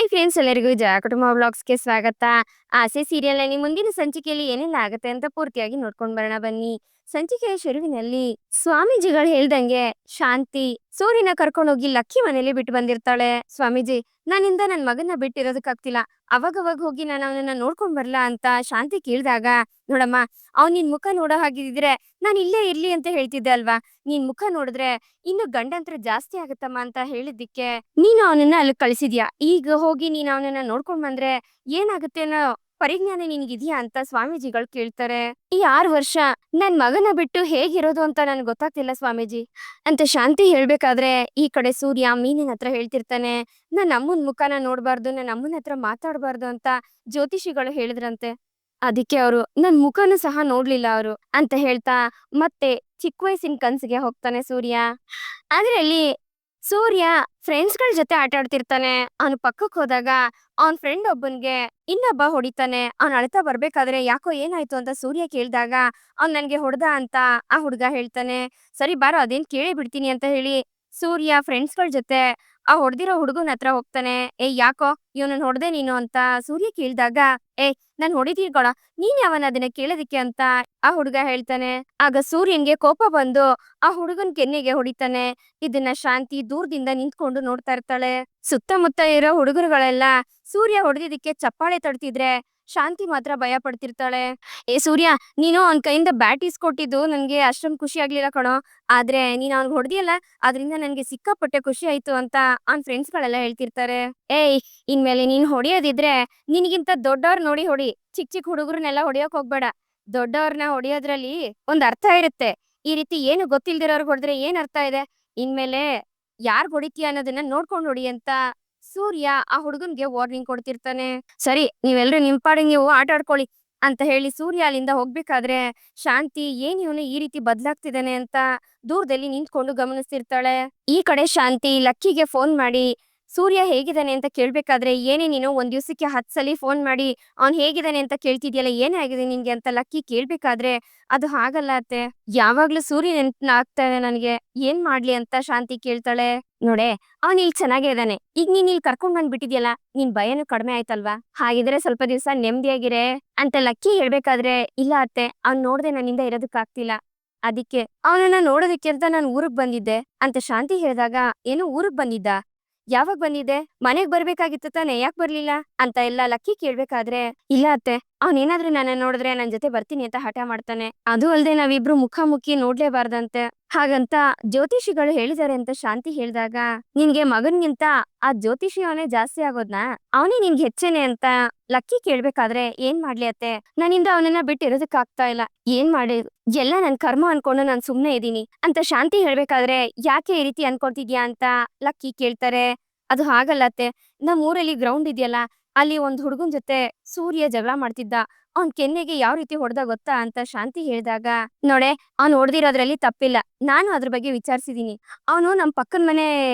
Hi friends, ಎಲ್ಲರಿಗೂ ಜಯ ಕುಟುಂಬ ವ್ಲಾಗ್ಸ್‌ಗೆ ಸ್ವಾಗತ. ಆಸೆ ಸೀರಿಯಲ್‌ನಲ್ಲಿ ಮುಂದಿನ ಸಂಚಿಕೆಯಲ್ಲಿ ಏನೆಲ್ಲ ಆಗುತ್ತೆ ಅಂತ ಪೂರ್ತಿಯಾಗಿ ನೋಡ್ಕೊಂಡು ಬರೋಣ ಬನ್ನಿ. ಸಂಚಿಕೆಯ ಶುರುವಿನಲ್ಲಿ ಸ್ವಾಮೀಜಿಗಳು ಹೇಳ್ದಂಗೆ ಶಾಂತಿ ಸೂರ್ಯನ ಕರ್ಕೊಂಡೋಗಿ ಲಕ್ಕಿ ಮನೇಲಿ ಬಿಟ್ಟು ಬಂದಿರ್ತಾಳೆ. ಸ್ವಾಮೀಜಿ, ನನ್ನಿಂದ ನನ್ನ ಮಗನ್ನ ಬಿಟ್ಟಿರೋದಕ್ಕಾಗ್ತಿಲ್ಲ. ಅವಾಗವಾಗ ಹೋಗಿ ನಾನು ಅವನನ್ನ ನೋಡ್ಕೊಂಡ್ ಬರ್ಲಾ ಅಂತ ಶಾಂತಿ ಕೇಳಿದಾಗ, ನೋಡಮ್ಮ, ಅವ್ನ್ ನಿನ್ ಮುಖ ನೋಡೋ ಹಾಗಿದ್ರೆ ನಾನು ಇಲ್ಲೇ ಇರ್ಲಿ ಅಂತ ಹೇಳ್ತಿದ್ದೆ ಅಲ್ವಾ. ನಿನ್ ಮುಖ ನೋಡಿದ್ರೆ ಇನ್ನು ಗಂಡಂತ್ರ ಜಾಸ್ತಿ ಆಗತ್ತಮ್ಮ ಅಂತ ಹೇಳಿದ್ದಕ್ಕೆ ನೀನು ಅವನನ್ನ ಅಲ್ಲಿ ಕಳಿಸಿದ್ಯಾ. ಈಗ ಹೋಗಿ ನೀನ್ ಅವನನ್ನ ನೋಡ್ಕೊಂಡ್ ಬಂದ್ರೆ ಏನಾಗುತ್ತೆ ಅನ್ನೋ ಪರಿಜ್ಞಾನ ನಿನ್ಗಿದ್ಯಾ ಅಂತ ಸ್ವಾಮೀಜಿಗಳು ಕೇಳ್ತಾರೆ. ಈ 6 ವರ್ಷ ನನ್ ಮಗನ ಬಿಟ್ಟು ಹೇಗಿರೋದು ಅಂತ ನನ್ಗೆ ಗೊತ್ತಾಗ್ತಿಲ್ಲ ಸ್ವಾಮೀಜಿ ಅಂತ ಶಾಂತಿ ಹೇಳ್ಬೇಕಾದ್ರೆ, ಈ ಕಡೆ ಸೂರ್ಯ ಮೀನಿನ ಹತ್ರ ಹೇಳ್ತಿರ್ತಾನೆ, ನನ್ನ ಅಮ್ಮನ್ ಮುಖನ ನೋಡ್ಬಾರ್ದು, ನನ್ನ ಅಮ್ಮನ ಹತ್ರ ಮಾತಾಡ್ಬಾರ್ದು ಅಂತ ಜ್ಯೋತಿಷಿಗಳು ಹೇಳಿದ್ರಂತೆ. ಅದಕ್ಕೆ ಅವರು ನನ್ ಮುಖನು ಸಹ ನೋಡ್ಲಿಲ್ಲ ಅವರು ಅಂತ ಹೇಳ್ತಾ ಮತ್ತೆ ಚಿಕ್ಕ ವಯಸ್ಸಿನ ಕನ್ಸಿಗೆ ಹೋಗ್ತಾನೆ ಸೂರ್ಯ. ಅದ್ರಲ್ಲಿ ಸೂರ್ಯ ಫ್ರೆಂಡ್ಸ್ ಗಳ ಜೊತೆ ಆಟ ಆಡ್ತಿರ್ತಾನೆ. ಅವನು ಪಕ್ಕಕ್ಕೆ ಹೋದಾಗ ಅವನ್ ಫ್ರೆಂಡ್ ಒಬ್ಬನ್ಗೆ ಇನ್ನೊಬ್ಬ ಹೊಡಿತಾನೆ. ಅವ್ನ್ ಅಳ್ತಾ ಬರ್ಬೇಕಾದ್ರೆ ಯಾಕೋ ಏನಾಯ್ತು ಅಂತ ಸೂರ್ಯ ಕೇಳ್ದಾಗ, ಅವ್ನ್ ನನ್ಗೆ ಹೊಡ್ದ ಅಂತ ಆ ಹುಡ್ಗ ಹೇಳ್ತಾನೆ. ಸರಿ ಬಾರೋ, ಅದೇನ್ ಕೇಳಿ ಬಿಡ್ತೀನಿ ಅಂತ ಹೇಳಿ ಸೂರ್ಯ ಫ್ರೆಂಡ್ಸ್ ಗಳ ಜೊತೆ ಆ ಹೊಡ್ದಿರೋ ಹುಡುಗನ ಹತ್ರ ಹೋಗ್ತಾನೆ. ಯಾಕೋ ಇವನನ್ನ ಹೊಡ್ದೆ ನೀನು ಅಂತ ಸೂರ್ಯ ಕೇಳ್ದಾಗ, ನಾನ್ ಹೊಡಿತೀವಿ ಕಣ, ನೀನ್ ಯಾವನ ಅದನ್ನ ಕೇಳೋದಿಕ್ಕೆ ಅಂತ ಆ ಹುಡುಗ ಹೇಳ್ತಾನೆ. ಆಗ ಸೂರ್ಯನ್ಗೆ ಕೋಪ ಬಂದು ಆ ಹುಡುಗನ್ ಕೆನ್ನೆಗೆ ಹೊಡಿತಾನೆ. ಇದನ್ನ ಶಾಂತಿ ದೂರದಿಂದ ನಿಂತ್ಕೊಂಡು ನೋಡ್ತಾ ಇರ್ತಾಳೆ. ಸುತ್ತಮುತ್ತ ಇರೋ ಹುಡುಗರುಗಳೆಲ್ಲ ಸೂರ್ಯ ಹೊಡೆದಿದ್ದಕ್ಕೆ ಚಪ್ಪಾಳೆ ತಡ್ತಿದ್ರೆ ಶಾಂತಿ ಮಾತ್ರ ಭಯ ಪಡ್ತಿರ್ತಾಳೆ. ಸೂರ್ಯ, ನೀನು ಅವನ್ ಕೈಯಿಂದ ಬ್ಯಾಟ್ ಇಸ್ಕೊಟ್ಟಿದ್ದು ನನ್ಗೆ ಅಷ್ಟೊಂದು ಖುಷಿ ಆಗ್ಲಿಲ್ಲ ಕಣೋ. ಆದ್ರೆ ನೀನ್ ಅವ್ನ್ ಹೊಡೆದಿಯಲ್ಲ, ಅದರಿಂದ ನನ್ಗೆ ಸಿಕ್ಕಾಪಟ್ಟೆ ಖುಷಿ ಆಯ್ತು ಅಂತ ಅವ್ನ್ ಫ್ರೆಂಡ್ಸ್ ಗಳೆಲ್ಲ ಹೇಳ್ತಿರ್ತಾರೆ. ಏಯ್, ಇನ್ಮೇಲೆ ನೀನ್ ಹೊಡಿಯೋದಿದ್ರೆ ನಿನ್ಗಿಂತ ದೊಡ್ಡವ್ರ ನೋಡಿ ಹೊಡಿ. ಚಿಕ್ಕ ಚಿಕ್ಕ ಹುಡುಗರನ್ನೆಲ್ಲ ಹೊಡಿಯೋಕ್ ಹೋಗ್ಬೇಡ. ದೊಡ್ಡವ್ರನ್ನ ಹೊಡಿಯೋದ್ರಲ್ಲಿ ಒಂದ್ ಅರ್ಥ ಇರುತ್ತೆ. ಈ ರೀತಿ ಏನು ಗೊತ್ತಿಲ್ದಿರೋರ್ಗ್ ಹೊಡೆದ್ರೆ ಏನ್ ಅರ್ಥ ಇದೆ? ಇನ್ಮೇಲೆ ಯಾರ್ ಹೊಡಿತೀಯ ಅನ್ನೋದನ್ನ ನೋಡ್ಕೊಂಡ್ ಹೊಡಿ ಅಂತ ಸೂರ್ಯ ಆ ಹುಡುಗನ್ಗೆ ವಾರ್ನಿಂಗ್ ಕೊಡ್ತಿರ್ತಾನೆ. ಸರಿ, ನೀವೆಲ್ರೂ ನಿಮ್ ಪಾಡಿಗೆ ನೀವು ಆಟ ಆಡ್ಕೊಳ್ಳಿ ಅಂತ ಹೇಳಿ ಸೂರ್ಯ ಅಲ್ಲಿಂದ ಹೋಗ್ಬೇಕಾದ್ರೆ ಶಾಂತಿ ಏನ್ ಇವನು ಈ ರೀತಿ ಬದ್ಲಾಗ್ತಿದ್ದಾನೆ ಅಂತ ದೂರದಲ್ಲಿ ನಿಂತ್ಕೊಂಡು ಗಮನಿಸ್ತಿರ್ತಾಳೆ. ಈ ಕಡೆ ಶಾಂತಿ ಲಕ್ಕಿಗೆ ಫೋನ್ ಮಾಡಿ ಸೂರ್ಯ ಹೇಗಿದ್ದಾನೆ ಅಂತ ಕೇಳ್ಬೇಕಾದ್ರೆ, ಏನೇ ನೀನು ಒಂದ್ ದಿವ್ಸಕ್ಕೆ 10 ಸಲಿ ಫೋನ್ ಮಾಡಿ ಅವ್ನ್ ಹೇಗಿದ್ದಾನೆ ಅಂತ ಕೇಳ್ತಿದ್ಯಲ್ಲ, ಏನೇ ಆಗಿದೆ ನಿನ್ಗೆ ಅಂತ ಲಕ್ಕಿ ಕೇಳ್ಬೇಕಾದ್ರೆ, ಅದು ಹಾಗಲ್ಲ ಅತ್ತೆ, ಯಾವಾಗ್ಲೂ ಸೂರ್ಯ ನೆನ್ಪಾಗ್ತಾನೆ ನನ್ಗೆ, ಏನ್ ಮಾಡ್ಲಿ ಅಂತ ಶಾಂತಿ ಕೇಳ್ತಾಳೆ. ನೋಡೆ, ಅವ್ನ್ ಇಲ್ಲಿ ಚೆನ್ನಾಗೇ ಇದ್ದಾನೆ. ಈಗ ನೀನ್ ಇಲ್ಲಿ ಕರ್ಕೊಂಡ್ ಬಂದ್ಬಿಟ್ಟಿದ್ಯಲ್ಲ, ನಿನ್ ಭಯನೂ ಕಡಿಮೆ ಆಯ್ತಲ್ವಾ? ಹಾಗಿದ್ರೆ ಸ್ವಲ್ಪ ದಿವ್ಸ ನೆಮ್ಮದಿಯಾಗಿರೆ ಅಂತ ಲಕ್ಕಿ ಹೇಳ್ಬೇಕಾದ್ರೆ, ಇಲ್ಲ ಅತ್ತೆ, ಅವ್ನ್ ನೋಡ್ದೆ ನನ್ನಿಂದ ಇರೋದಕ್ಕಾಗ್ತಿಲ್ಲ. ಅದಕ್ಕೆ ಅವನನ್ನ ನೋಡೋದಕ್ಕೆ ಅಂತ ನಾನು ಊರಿಗೆ ಬಂದಿದ್ದೆ ಅಂತ ಶಾಂತಿ ಹೇಳಿದಾಗ, ಏನು ಊರಿಗೆ ಬಂದಿದ್ದ? ಯಾವಾಗ ಬಂದಿದ್ದೆ? ಮನೆಗ್ ಬರ್ಬೇಕಾಗಿತ್ತು ತಾನೆ, ಯಾಕೆ ಬರ್ಲಿಲ್ಲ ಅಂತ ಎಲ್ಲ ಲಕ್ಕಿ ಕೇಳ್ಬೇಕಾದ್ರೆ, ಇಲ್ಲ ಅತ್ತೆ, ಅವನೇನಾದ್ರೂ ನನ್ನ ನೋಡಿದ್ರೆ ನನ್ ಜೊತೆ ಬರ್ತೀನಿ ಅಂತ ಹಠ ಮಾಡ್ತಾನೆ. ಅದು ಅಲ್ದೆ ನಾವಿಬ್ರು ಮುಖಾಮುಖಿ ನೋಡ್ಲೇಬಾರ್ದಂತೆ, ಹಾಗಂತ ಜ್ಯೋತಿಷಿಗಳು ಹೇಳಿದಾರೆ ಅಂತ ಶಾಂತಿ ಹೇಳಿದಾಗ, ನಿನ್ಗೆ ಮಗನ್ಗಿಂತ ಆ ಜ್ಯೋತಿಷಿ ಅವನೇ ಜಾಸ್ತಿ ಆಗೋದ್ನಾ? ಅವನೇ ನಿನ್ಗೆ ಹೆಚ್ಚೇನೆ ಅಂತ ಲಕ್ಕಿ ಕೇಳ್ಬೇಕಾದ್ರೆ, ಏನ್ ಮಾಡ್ಲಿ ಅತ್ತೆ, ನನ್ನಿಂದ ಅವನನ್ನ ಬಿಟ್ಟಿರೋದಕ್ ಆಗ್ತಾ ಇಲ್ಲ. ಏನ್ ಮಾಡಿ ಎಲ್ಲ ನನ್ ಕರ್ಮ ಅನ್ಕೊಂಡು ನಾನ್ ಸುಮ್ನೆ ಇದೀನಿ ಅಂತ ಶಾಂತಿ ಹೇಳ್ಬೇಕಾದ್ರೆ, ಯಾಕೆ ಈ ರೀತಿ ಅನ್ಕೊಳ್ತಿದ್ಯಾ ಅಂತ ಲಕ್ಕಿ ಕೇಳ್ತಾರೆ. ಅದು ಹಾಗಲ್ಲತ್ತೆ, ನಮ್ ಊರಲ್ಲಿ ಗ್ರೌಂಡ್ ಇದೆಯಲ್ಲ, ಅಲ್ಲಿ ಒಂದ್ ಹುಡುಗನ್ ಜೊತೆ ಸೂರ್ಯ ಜಗಳ ಮಾಡ್ತಿದ್ದ. ಅವ್ನ್ ಕೆನ್ನೆಗೆ ಯಾವ ರೀತಿ ಹೊಡೆದ ಗೊತ್ತಾ ಅಂತ ಶಾಂತಿ ಹೇಳಿದಾಗ, ನೋಡೆ, ಅವ್ನ್ ಹೊಡೆದಿರೋದ್ರಲ್ಲಿ ತಪ್ಪಿಲ್ಲ. ನಾನು ಅದ್ರ ಬಗ್ಗೆ ವಿಚಾರಿಸಿದೀನಿ. ಅವನು ನಮ್ ಪಕ್ಕದ ಮನೆ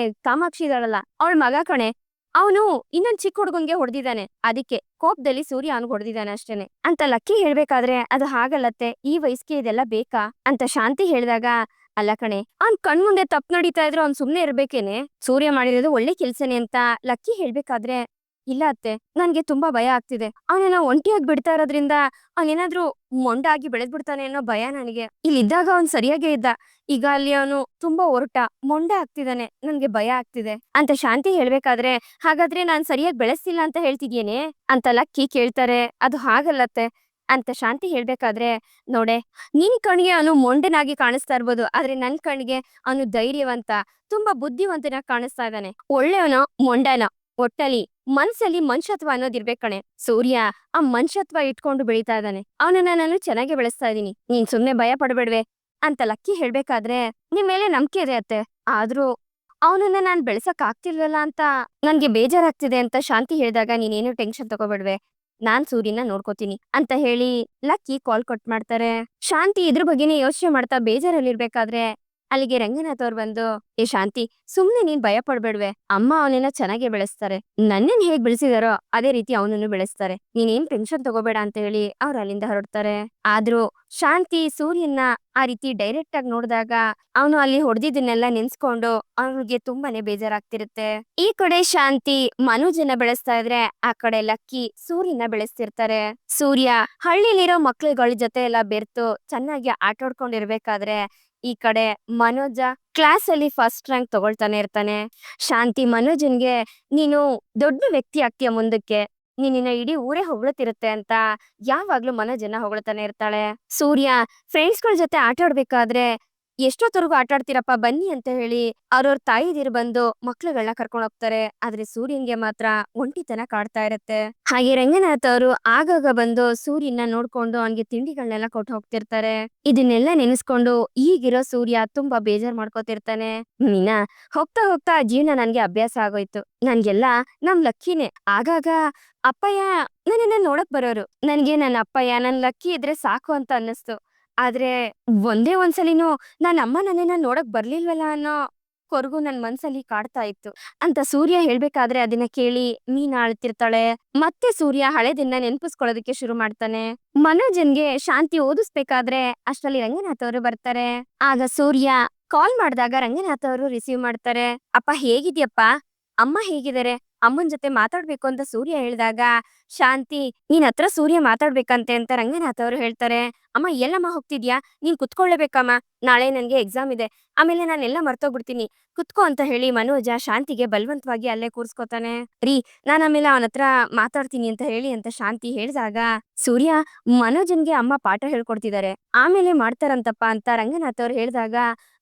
ಕಾಮಾಕ್ಷಿ ಇದಾಳಲ್ಲ, ಅವಳ ಮಗ ಕಣೆ. ಅವನು ಇನ್ನೊಂದ್ ಚಿಕ್ಕ ಹುಡುಗನ್ಗೆ ಹೊಡೆದಿದ್ದಾನೆ. ಅದಕ್ಕೆ ಕೋಪದಲ್ಲಿ ಸೂರ್ಯ ಅವನಿಗೆ ಹೊಡೆದಿದ್ದಾನೆ ಅಷ್ಟೇನೆ ಅಂತ ಲಕ್ಕಿ ಹೇಳ್ಬೇಕಾದ್ರೆ, ಅದು ಹಾಗಲ್ಲತ್ತೆ, ಈ ವಯಸ್ಸಿಗೆ ಇದೆಲ್ಲ ಬೇಕಾ ಅಂತ ಶಾಂತಿ ಹೇಳಿದಾಗ, ಅಲ್ಲ ಕಣೆ, ಅವ್ನ್ ಕಣ್ ಮುಂದೆ ತಪ್ಪು ನಡೀತಾ ಇದ್ರು ಅವ್ನ್ ಸುಮ್ನೆ ಇರ್ಬೇಕೇನೆ, ಸೂರ್ಯ ಮಾಡಿರೋದು ಒಳ್ಳೆ ಕೆಲ್ಸನೇ ಅಂತ ಲಕ್ಕಿ ಹೇಳ್ಬೇಕಾದ್ರೆ, ಇಲ್ಲ ಅತ್ತೆ, ನನ್ಗೆ ತುಂಬಾ ಭಯ ಆಗ್ತಿದೆ. ಅವನನ್ನ ಒಂಟಿಯಾಗಿ ಬಿಡ್ತಾ ಇರೋದ್ರಿಂದ ಅವನೇನಾದ್ರೂ ಮೊಂಡಾಗಿ ಬೆಳೆದ್ಬಿಡ್ತಾನೆ ಅನ್ನೋ ಭಯ ನನಗೆ. ಇಲ್ಲಿದ್ದಾಗ ಅವ್ನ್ ಸರಿಯಾಗೇ ಇದ್ದ, ಈಗ ಅಲ್ಲಿ ಅವನು ತುಂಬಾ ಹೊರಟ ಮೊಂಡ ಆಗ್ತಿದ್ದಾನೆ, ನನ್ಗೆ ಭಯ ಆಗ್ತಿದೆ ಅಂತ ಶಾಂತಿ ಹೇಳ್ಬೇಕಾದ್ರೆ, ಹಾಗಾದ್ರೆ ನಾನ್ ಸರಿಯಾಗಿ ಬೆಳೆಸ್ತಿಲ್ಲ ಅಂತ ಹೇಳ್ತಿದ್ಯೇನೆ ಅಂತ ಲಕ್ಕಿ ಕೇಳ್ತಾರೆ. ಅದು ಹಾಗಲ್ಲತ್ತೆ ಅಂತ ಶಾಂತಿ ಹೇಳ್ಬೇಕಾದ್ರೆ, ನೋಡೆ, ನಿನ್ ಕಣ್ಗೆ ಅವನು ಮೊಂಡನಾಗಿ ಕಾಣಿಸ್ತಾ ಇರ್ಬೋದು, ಆದ್ರೆ ನನ್ ಕಣ್ಗೆ ಅವನು ಧೈರ್ಯವಂತ, ತುಂಬಾ ಬುದ್ಧಿವಂತನಾಗಿ ಕಾಣಿಸ್ತಾ ಇದ್ದಾನೆ. ಒಳ್ಳೆಯವನ ಮೊಂಡನ, ಒಟ್ಟಲ್ಲಿ ಮನ್ಸಲ್ಲಿ ಮನುಷ್ಯತ್ವ ಅನ್ನೋದಿರ್ಬೇಕ್ ಕಣೆ. ಸೂರ್ಯ ಆ ಮನುಷ್ಯತ್ವ ಇಟ್ಕೊಂಡು ಬೆಳೀತಾ ಇದ್ದಾನೆ. ಅವನನ್ನ ನಾನು ಚೆನ್ನಾಗಿ ಬೆಳೆಸ್ತಾ ಇದೀನಿ, ನೀನ್ ಸುಮ್ನೆ ಭಯ ಪಡ್ಬೇಡ್ವೆ ಅಂತ ಲಕ್ಕಿ ಹೇಳ್ಬೇಕಾದ್ರೆ, ನಿಮ್ ಮೇಲೆ ನಂಬಿಕೆ ಇದೆ ಅತ್ತೆ, ಆದ್ರೂ ಅವನನ್ನ ನಾನ್ ಬೆಳೆಸಕ್ ಆಗ್ತಿಲ್ವಲ್ಲ ಅಂತ ನನ್ಗೆ ಬೇಜಾರಾಗ್ತಿದೆ ಅಂತ ಶಾಂತಿ ಹೇಳಿದಾಗ, ನೀನೇನು ಟೆನ್ಷನ್ ತಗೋಬೇಡ್ವೆ, ನಾನ್ ಸೂರ್ಯನ ನೋಡ್ಕೋತೀನಿ ಅಂತ ಹೇಳಿ ಲಕ್ಕಿ ಕಾಲ್ ಕಟ್ ಮಾಡ್ತಾರೆ. ಶಾಂತಿ ಇದ್ರ ಬಗ್ಗೆನೇ ಯೋಚನೆ ಮಾಡ್ತಾ ಬೇಜಾರಲ್ಲಿರ್ಬೇಕಾದ್ರೆ ಅಲ್ಲಿಗೆ ರಂಗನಾಥ್ ಅವ್ರು ಬಂದು, ಏ ಶಾಂತಿ, ಸುಮ್ನೆ ನೀನ್ ಭಯ ಪಡ್ಬೇಡ್ವೆ, ಅಮ್ಮ ಅವನನ್ನ ಚೆನ್ನಾಗಿ ಬೆಳೆಸ್ತಾರೆ, ನನ್ನನ್ ಹೇಗ್ ಬೆಳೆಸಿದಾರೋ ಅದೇ ರೀತಿ ಅವನನ್ನು ಬೆಳೆಸ್ತಾರೆ, ನೀನೇನ್ ಟೆನ್ಷನ್ ತಗೋಬೇಡ ಅಂತ ಹೇಳಿ ಅವ್ರು ಅಲ್ಲಿಂದ ಹೊರಡ್ತಾರೆ. ಆದ್ರೂ ಶಾಂತಿ ಸೂರ್ಯನ್ನ ಆ ರೀತಿ ಡೈರೆಕ್ಟ್ ಆಗಿ ನೋಡಿದಾಗ ಅವನು ಅಲ್ಲಿ ಹೊಡೆದಿದ್ದನ್ನೆಲ್ಲ ನೆನ್ಸ್ಕೊಂಡು ಅವ್ನಿಗೆ ತುಂಬಾನೇ ಬೇಜಾರಾಗ್ತಿರುತ್ತೆ. ಈ ಕಡೆ ಶಾಂತಿ ಮನೋಜನ್ನ ಬೆಳೆಸ್ತಾ ಇದ್ರೆ, ಆ ಕಡೆ ಲಕ್ಕಿ ಸೂರ್ಯನ ಬೆಳೆಸ್ತಿರ್ತಾರೆ. ಸೂರ್ಯ ಹಳ್ಳಿಲಿರೋ ಮಕ್ಳುಗಳ ಜೊತೆ ಎಲ್ಲ ಬೆರ್ತು ಚೆನ್ನಾಗಿ ಆಟಾಡ್ಕೊಂಡಿರ್ಬೇಕಾದ್ರೆ, ಈ ಕಡೆ ಮನೋಜ ಕ್ಲಾಸ್ ಅಲ್ಲಿ ಫಸ್ಟ್ ರ್ಯಾಂಕ್ ತಗೊಳ್ತಾನೆ ಇರ್ತಾನೆ. ಶಾಂತಿ ಮನೋಜನ್ಗೆ, ನೀನು ದೊಡ್ಡ ವ್ಯಕ್ತಿ ಆಗ್ತೀಯ ಮುಂದಕ್ಕೆ, ನಿನ್ನ ಇಡೀ ಊರೇ ಹೊಗಳುತ್ತಿರುತ್ತೆ ಅಂತ ಯಾವಾಗ್ಲೂ ಮನೋಜನ್ನ ಹೊಗಳ್ತಾನೆ ಇರ್ತಾಳೆ. ಸೂರ್ಯ ಫ್ರೆಂಡ್ಸ್ಗಳ ಜೊತೆ ಆಟ ಆಡ್ಬೇಕಾದ್ರೆ, ಎಷ್ಟೊತ್ತವರೆಗೂ ಆಟ ಆಡ್ತೀರಪ್ಪ ಬನ್ನಿ ಅಂತ ಹೇಳಿ ಅವ್ರವ್ರ ತಾಯಿದಿರು ಬಂದು ಮಕ್ಳುಗಳನ್ನ ಕರ್ಕೊಂಡು ಹೋಗ್ತಾರೆ. ಆದ್ರೆ ಸೂರ್ಯನ್ಗೆ ಮಾತ್ರ ಒಂಟಿತನ ಕಾಡ್ತಾ ಇರತ್ತೆ. ಹಾಗೆ ರಂಗನಾಥ್ ಅವರು ಆಗಾಗ ಬಂದು ಸೂರ್ಯನ ನೋಡ್ಕೊಂಡು ಅವನ್ಗೆ ತಿಂಡಿಗಳನ್ನೆಲ್ಲ ಕೊಟ್ಟು ಹೋಗ್ತಿರ್ತಾರೆ. ಇದನ್ನೆಲ್ಲ ನೆನೆಸ್ಕೊಂಡು ಈಗಿರೋ ಸೂರ್ಯ ತುಂಬಾ ಬೇಜಾರ್ ಮಾಡ್ಕೋತಿರ್ತಾನೆ. ಮೀನಾ, ಹೋಗ್ತಾ ಹೋಗ್ತಾ ಜೀವನ ನನ್ಗೆ ಅಭ್ಯಾಸ ಆಗೋಯ್ತು, ನನ್ಗೆಲ್ಲ ನಮ್ ಲಕ್ಕಿನೇ. ಆಗಾಗ ಅಪ್ಪಯ್ಯ ನನ್ನನ್ನ ನೋಡಕ್ ಬರೋರು, ನನ್ಗೆ ನನ್ನ ಅಪ್ಪಯ್ಯ ನನ್ ಲಕ್ಕಿ ಇದ್ರೆ ಸಾಕು ಅಂತ ಅನ್ನಿಸ್ತು. ಆದ್ರೆ ಒಂದೇ ಒಂದ್ಸಲಿನೂ ನನ್ನ ಅಮ್ಮ ನನ್ನನ್ನ ನೋಡಕ್ ಬರ್ಲಿಲ್ವಲ್ಲ ಅನ್ನೋ ಕೊರಗು ನನ್ ಮನ್ಸಲ್ಲಿ ಕಾಡ್ತಾ ಇತ್ತು ಅಂತ ಸೂರ್ಯ ಹೇಳ್ಬೇಕಾದ್ರೆ, ಅದನ್ನ ಕೇಳಿ ಮೀನಾ ಅಳ್ತಿರ್ತಾಳೆ. ಮತ್ತೆ ಸೂರ್ಯ ಹಳೆದನ್ನ ನೆನ್ಪಿಸ್ಕೊಳ್ಳೋದಕ್ಕೆ ಶುರು ಮಾಡ್ತಾನೆ. ಮನೋಜನ್ಗೆ ಶಾಂತಿ ಓದಿಸ್ಬೇಕಾದ್ರೆ ಅಷ್ಟ್ರಲ್ಲಿ ರಂಗನಾಥ್ ಅವರು ಬರ್ತಾರೆ. ಆಗ ಸೂರ್ಯ ಕಾಲ್ ಮಾಡಿದಾಗ ರಂಗನಾಥ್ ಅವರು ರಿಸೀವ್ ಮಾಡ್ತಾರೆ. ಅಪ್ಪ ಹೇಗಿದ್ಯಪ್ಪ, ಅಮ್ಮ ಹೇಗಿದ್ದಾರೆ, ಅಮ್ಮನ್ ಜೊತೆ ಮಾತಾಡ್ಬೇಕು ಅಂತ ಸೂರ್ಯ ಹೇಳಿದಾಗ, ಶಾಂತಿ ನೀನ್ ಹತ್ರ ಸೂರ್ಯ ಮಾತಾಡ್ಬೇಕಂತೆ ಅಂತ ರಂಗನಾಥ್ ಅವರು ಹೇಳ್ತಾರೆ. ಅಮ್ಮ ಎಲ್ಲಮ್ಮ ಹೋಗ್ತಿದ್ಯಾ, ನೀನ್ ಕುತ್ಕೊಳ್ಳೇಬೇಕಮ್ಮ, ನಾಳೆ ನನ್ಗೆ ಎಕ್ಸಾಮ್ ಇದೆ, ಆಮೇಲೆ ನಾನೆಲ್ಲ ಮರ್ತೋಗ್ಬಿಡ್ತೀನಿ, ಕುತ್ಕೋ ಅಂತ ಹೇಳಿ ಮನೋಜ ಶಾಂತಿಗೆ ಬಲವಂತವಾಗಿ ಅಲ್ಲೇ ಕೂರ್ಸ್ಕೊತಾನೆ. ರೀ, ನಾನ್ ಆಮೇಲೆ ಅವನ ಹತ್ರ ಮಾತಾಡ್ತೀನಿ ಅಂತ ಹೇಳಿ ಅಂತ ಶಾಂತಿ ಹೇಳಿದಾಗ, ಸೂರ್ಯ ಮನೋಜನ್ಗೆ ಅಮ್ಮ ಪಾಠ ಹೇಳ್ಕೊಡ್ತಿದ್ದಾರೆ, ಆಮೇಲೆ ಮಾಡ್ತಾರಂತಪ್ಪ ಅಂತ ರಂಗನಾಥ್ ಅವ್ರು ಹೇಳಿದಾಗ,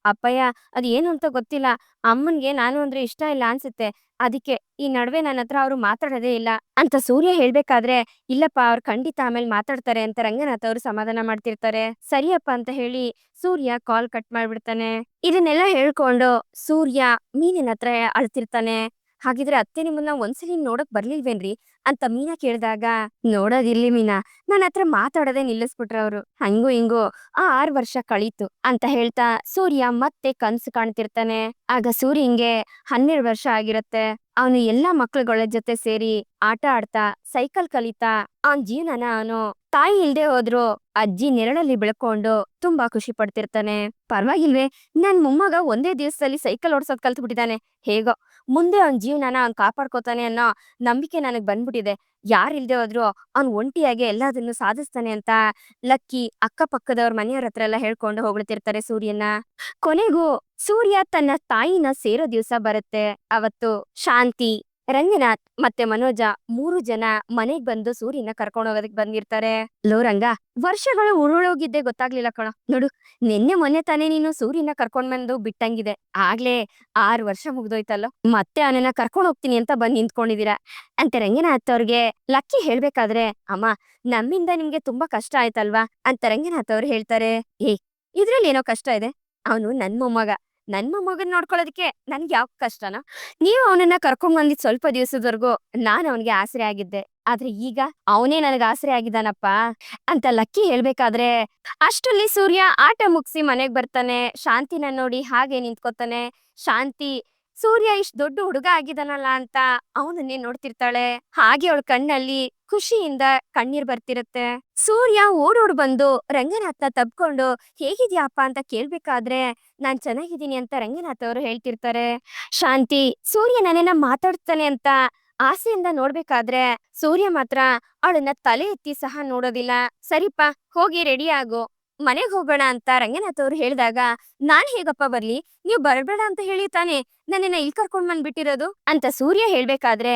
ಅಪ್ಪಯ್ಯ ಅದ್ ಏನು ಅಂತ ಗೊತ್ತಿಲ್ಲ, ಅಮ್ಮನ್ಗೆ ನಾನು ಅಂದ್ರೆ ಇಷ್ಟ ಇಲ್ಲ ಅನ್ಸುತ್ತೆ, ಅದಕ್ಕೆ ಈ ನಡುವೆ ನನ್ನ ಹತ್ರ ಅವ್ರು ಮಾತಾಡೋದೇ ಇಲ್ಲ ಅಂತ ಸೂರ್ಯ ಹೇಳ್ಬೇಕಾದ್ರೆ, ಇಲ್ಲಪ್ಪ ಅವ್ರು ಖಂಡಿತ ಆಮೇಲೆ ಮಾತಾಡ್ತಾರೆ ಅಂತ ರಂಗನಾಥ್ ಅವರು ಸಮಾಧಾನ ಮಾಡ್ತಿರ್ತಾರೆ. ಸರಿಯಪ್ಪ ಅಂತ ಹೇಳಿ ಸೂರ್ಯ ಕಾಲ್ ಕಟ್ ಮಾಡ್ಬಿಡ್ತಾನೆ. ಇದನ್ನೆಲ್ಲ ಹೇಳ್ಕೊಂಡು ಸೂರ್ಯ ಮೀನಿನ ಹತ್ರ ಅಳ್ತಿರ್ತಾನೆ. ಹಾಗಿದ್ರೆ ಅತ್ತೆ ನಿಮ್ಮನ್ನ ಒಂದ್ಸಲಿ ನೋಡಕ್ ಬರ್ಲಿಲ್ವೇನ್ರಿ ಅಂತ ಮೀನಾ ಕೇಳಿದಾಗ, ನೋಡೋದಿರ್ಲಿ ಮೀನಾ, ನನ್ನ ಹತ್ರ ಮಾತಾಡೋದೇ ನಿಲ್ಲಿಸ್ಬಿಟ್ರ ಅವ್ರು, ಹಂಗೂ ಹಿಂಗೂ ಆ 6 ವರ್ಷ ಕಳೀತು ಅಂತ ಹೇಳ್ತಾ ಸೂರ್ಯ ಮತ್ತೆ ಕನ್ಸು ಕಾಣ್ತಿರ್ತಾನೆ. ಆಗ ಸೂರ್ಯಂಗೆ 12 ವರ್ಷ ಆಗಿರತ್ತೆ. ಅವನು ಎಲ್ಲಾ ಮಕ್ಳುಗಳ ಜೊತೆ ಸೇರಿ ಆಟ ಆಡ್ತಾ ಸೈಕಲ್ ಕಲಿತಾ ಅವನ್ ಜೀವನನ ಅವನು ತಾಯಿ ಇಲ್ದೆ ಹೋದ್ರು ಅಜ್ಜಿ ನೆರಳಲ್ಲಿ ಬೆಳ್ಕೊಂಡು ತುಂಬಾ ಖುಷಿ ಪಡ್ತಿರ್ತಾನೆ. ಪರವಾಗಿಲ್ವೇ, ನನ್ ಮೊಮ್ಮಗ ಒಂದೇ ದಿವಸದಲ್ಲಿ ಸೈಕಲ್ ಓಡ್ಸೋದ್ ಕಲ್ತ್ ಬಿಟ್ಟಿದಾನೆ, ಹೇಗೋ ಮುಂದೆ ಅವನ್ ಜೀವನನ ಅವ್ನ್ ಕಾಪಾಡ್ಕೋತಾನೆ ಅನ್ನೋ ನಂಬಿಕೆ ನನಗ್ ಬಂದ್ಬಿಟ್ಟಿದೆ. ಯಾರಿಲ್ದೆ ಹೋದ್ರು ಅವ್ನ್ ಒಂಟಿಯಾಗಿ ಎಲ್ಲದನ್ನು ಸಾಧಿಸ್ತಾನೆ ಅಂತ ಲಕ್ಕಿ ಅಕ್ಕಪಕ್ಕದವ್ರ ಮನೆಯವ್ರ ಹತ್ರ ಎಲ್ಲ ಹೇಳ್ಕೊಂಡು ಹೊಗಳ್ತಿರ್ತಾರೆ ಸೂರ್ಯನ. ಕೊನೆಗೂ ಸೂರ್ಯ ತನ್ನ ತಾಯಿನ ಸೇರೋ ದಿವಸ ಬರುತ್ತೆ. ಅವತ್ತು ಶಾಂತಿ, ರಂಗನಾಥ್ ಮತ್ತೆ ಮನೋಜ 3 ಜನ ಮನೆಗ್ ಬಂದು ಸೂರ್ಯನ ಕರ್ಕೊಂಡು ಹೋಗೋದಕ್ ಬಂದಿರ್ತಾರೆ. ಲೋ ರಂಗ, ವರ್ಷಗಳು ಉರುಳೋಗಿದ್ದೆ ಗೊತ್ತಾಗ್ಲಿಲ್ಲ ಕಣೋ, ನೋಡು ನಿನ್ನೆ ಮೊನ್ನೆ ತಾನೇ ನೀನು ಸೂರ್ಯನ ಕರ್ಕೊಂಡ್ ಬಂದು ಬಿಟ್ಟಂಗಿದೆ, ಆಗ್ಲೇ 6 ವರ್ಷ ಮುಗ್ದೋಯ್ತಲ್ಲೋ, ಮತ್ತೆ ಅವನನ್ನ ಕರ್ಕೊಂಡ್ ಹೋಗ್ತೀನಿ ಅಂತ ಬಂದ್ ನಿಂತ್ಕೊಂಡಿದೀರಾ ಅಂತ ರಂಗನಾಥ್ ಅವ್ರಿಗೆ ಲಕ್ಕಿ ಹೇಳ್ಬೇಕಾದ್ರೆ, ಅಮ್ಮ ನಮ್ಮಿಂದ ನಿಮ್ಗೆ ತುಂಬಾ ಕಷ್ಟ ಆಯ್ತಲ್ವಾ ಅಂತ ರಂಗನಾಥ್ ಅವ್ರು ಹೇಳ್ತಾರೆ. ಏ, ಇದ್ರಲ್ಲಿ ಏನೋ ಕಷ್ಟ ಇದೆ, ಅವನು ನನ್ ಮೊಮ್ಮಗನ್ ನೋಡ್ಕೊಳ್ಳೋದಕ್ಕೆ ನನ್ಗೆ ಯಾವ ಕಷ್ಟನೋ, ನೀವು ಅವನನ್ನ ಕರ್ಕೊಂಡ್ ಬಂದಿದ್ ಸ್ವಲ್ಪ ದಿವಸದವರೆಗೂ ನಾನ್ ಅವನ್ಗೆ ಆಸರೆ ಆಗಿದ್ದೆ, ಆದ್ರೆ ಈಗ ಅವನೇ ನನಗ್ ಆಸರೆ ಆಗಿದ್ದಾನಪ್ಪ ಅಂತ ಲಕ್ಕಿ ಹೇಳ್ಬೇಕಾದ್ರೆ, ಅಷ್ಟರಲ್ಲಿ ಸೂರ್ಯ ಆಟ ಮುಗಿಸಿ ಮನೆಗ್ ಬರ್ತಾನೆ. ಶಾಂತಿನ ನೋಡಿ ಹಾಗೆ ನಿಂತ್ಕೋತಾನೆ. ಶಾಂತಿ ಸೂರ್ಯ ಇಷ್ಟ್ ದೊಡ್ಡ ಹುಡುಗ ಆಗಿದಾನಲ್ಲ ಅಂತ ಅವನನ್ನೇ ನೋಡ್ತಿರ್ತಾಳೆ. ಹಾಗೆ ಅವಳ ಕಣ್ಣಲ್ಲಿ ಖುಷಿಯಿಂದ ಕಣ್ಣೀರ್ ಬರ್ತಿರತ್ತೆ. ಸೂರ್ಯ ಓಡೋಡ್ ಬಂದು ರಂಗನಾಥ್ನ ತಬ್ಕೊಂಡು ಹೇಗಿದ್ಯಾಪ್ಪ ಅಂತ ಕೇಳ್ಬೇಕಾದ್ರೆ, ನಾನ್ ಚೆನ್ನಾಗಿದ್ದೀನಿ ಅಂತ ರಂಗನಾಥ್ ಅವರು ಹೇಳ್ತಿರ್ತಾರೆ. ಶಾಂತಿ ಸೂರ್ಯ ನನ್ನನ್ನ ಮಾತಾಡ್ತಾನೆ ಅಂತ ಆಸೆಯಿಂದ ನೋಡ್ಬೇಕಾದ್ರೆ, ಸೂರ್ಯ ಮಾತ್ರ ಅವಳನ್ನ ತಲೆ ಎತ್ತಿ ಸಹ ನೋಡೋದಿಲ್ಲ. ಸರಿಪ್ಪ, ಹೋಗಿ ರೆಡಿ ಆಗು, ಮನೆಗ್ ಹೋಗೋಣ ಅಂತ ರಂಗನಾಥ್ ಅವ್ರು ಹೇಳಿದಾಗ, ನಾನ್ ಹೇಗಪ್ಪ ಬರ್ಲಿ, ನೀವ್ ಬರ್ಬೇಡ ಅಂತ ಹೇಳಿ ತಾನೆ ನನ್ನನ್ನ ಇಲ್ಲಿ ಕರ್ಕೊಂಡ್ ಬಂದ್ಬಿಟ್ಟಿರೋದು ಅಂತ ಸೂರ್ಯ ಹೇಳ್ಬೇಕಾದ್ರೆ,